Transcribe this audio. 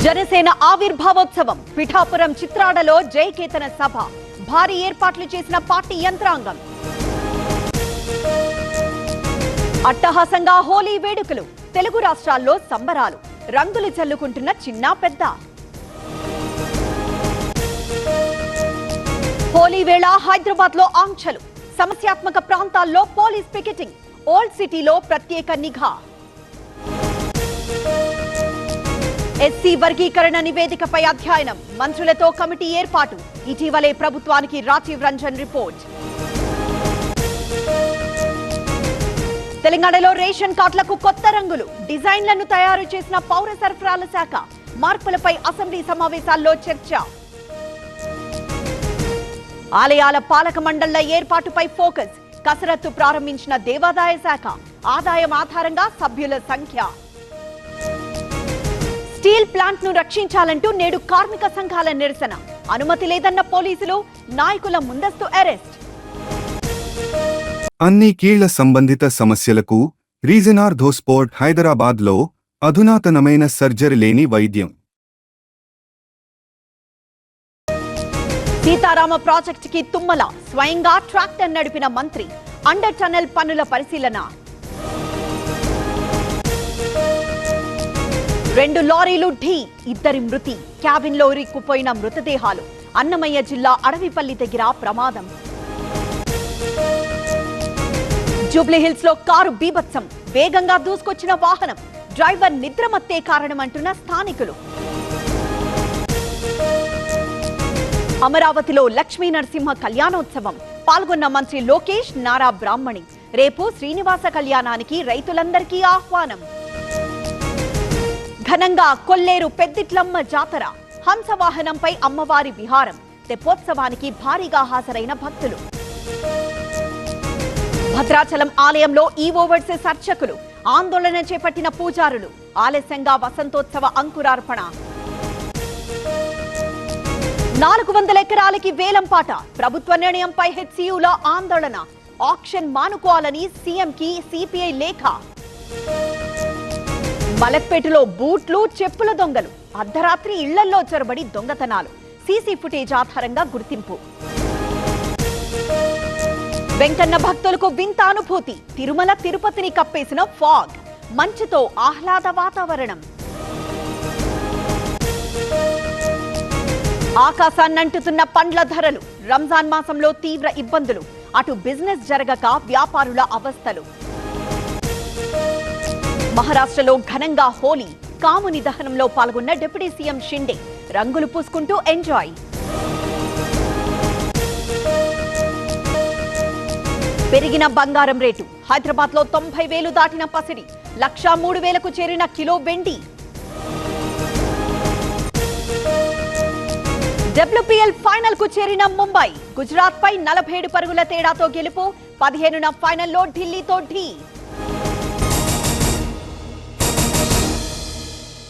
జనసేన ఆవిర్భావోత్సవం పిఠాపురం చిత్రాడలో జయకేతన సభ భారీ ఏర్పాట్లు చేసిన పార్టీ యంత్రాంగం. అట్టహాసంగా హోలీ వేడుకలు తెలుగు రాష్ట్రాల్లో సంబరాలు రంగులు చల్లుకుంటున్న చిన్న పెద్ద. హోలీ వేళ హైదరాబాద్ లో ఆంక్షలు సమస్యాత్మక ప్రాంతాల్లో పోలీస్ పికెటింగ్ ఓల్డ్ సిటీలో ప్రత్యేక నిఘా. ఎస్సీ వర్గీకరణ నివేదికపై అధ్యయనం మంత్రులతో కమిటీ ఏర్పాటు ఇటీవలే ప్రభుత్వానికి రాజీవ్ రంజన్ రిపోర్ట్. తెలంగాణలో రేషన్ కార్డులకు కొత్త రంగులు డిజైన్లను తయారు చేసిన పౌర సరఫరాల శాఖ మార్పులపై అసెంబ్లీ సమావేశాల్లో చర్చ. ఆలయాల పాలక మండళ్ల ఏర్పాటుపై ఫోకస్ కసరత్తు ప్రారంభించిన దేవాదాయ శాఖ ఆదాయం ఆధారంగా సభ్యుల సంఖ్య. స్టీల్ ప్లాంట్ ను రక్షించాలంటూ నేడు కార్మిక సంఘాల నిరసన అనుమతి లేదన్న పోలీసులు నాయకుల ముందస్తు అరెస్ట్. అన్ని కీళ్ల సంబంధిత సమస్యలకు రీజన్ ఆర్థోస్పోర్ట్ హైదరాబాద్ లో అధునాతనమైన సర్జరీ లేని వైద్యం. సీతారామ ప్రాజెక్టుకి తుమ్మల స్వయంగా ట్రాక్టర్ నడిపిన మంత్రి అండర్ టనల్ పనుల పరిశీలన. 2 లారీలు ఢీ 2 మృతి క్యాబిన్ లో ఇరుక్కుపోయిన మృతదేహాలు అన్నమయ్య జిల్లా అడవిపల్లి దగ్గర ప్రమాదం. జూబ్లీహిల్స్ లో కారు బీభత్సం వేగంగా దూసుకొచ్చిన వాహనం డ్రైవర్ నిద్రమత్తే కారణమంటున్న స్థానికులు. అమరావతిలో లక్ష్మీ నరసింహ కళ్యాణోత్సవం పాల్గొన్న మంత్రి లోకేష్ నారా బ్రాహ్మణి రేపు శ్రీనివాస కళ్యాణానికి రైతులందరికీ ఆహ్వానం. ఘనంగా కొల్లేరు పెద్దిట్లమ్మ జాతర హంసవాహనంపై అమ్మవారి విహారం తెప్పోత్సవానికి భారీగా హాజరైన భక్తులు. భద్రాచలం ఆలయంలో ఈవో వర్సెస్ అర్చకులు ఆందోళన చేపట్టిన పూజారులు ఆలస్యంగా వసంతోత్సవ అంకురార్పణ. 400 ఎకరాలకి వేలంపాట ప్రభుత్వ నిర్ణయంపై హెచ్సియుల ఆందోళన ఆక్షన్ మానుకోవాలని సీఎంకి సిపిఐ లేఖ. మలక్పేటలో బూట్లు చెప్పుల దొంగలు అర్ధరాత్రి ఇళ్లల్లో చొరబడి దొంగతనాలు సీసీ ఫుటేజ్ ఆధారంగా గుర్తింపు. వెంకన్న భక్తులకు వింత అనుభూతి తిరుమల తిరుపతిని కప్పేసిన ఫాగ్ మంచుతో ఆహ్లాద వాతావరణం. ఆకాశాన్నంటుతున్న పండ్ల ధరలు రంజాన్ మాసంలో తీవ్ర ఇబ్బందులు అటు బిజినెస్ జరగక వ్యాపారుల అవస్థలు. మహారాష్ట్రలో ఘనంగా హోలీ కాముని దహనంలో పాల్గొన్న డిప్యూటీ సీఎం షిండే రంగులు పూసుకుంటూ ఎంజాయ్. పెరిగిన బంగారం రేటు హైదరాబాద్ లో 90,000 దాటిన పసిడి 103,000కు చేరిన కిలో వెండి. డబ్ల్యూపీఎల్ ఫైనల్ కు చేరిన ముంబై గుజరాత్ పై 47 పరుగుల తేడాతో గెలుపు 15న ఫైనల్లో ఢిల్లీతో ఢీ.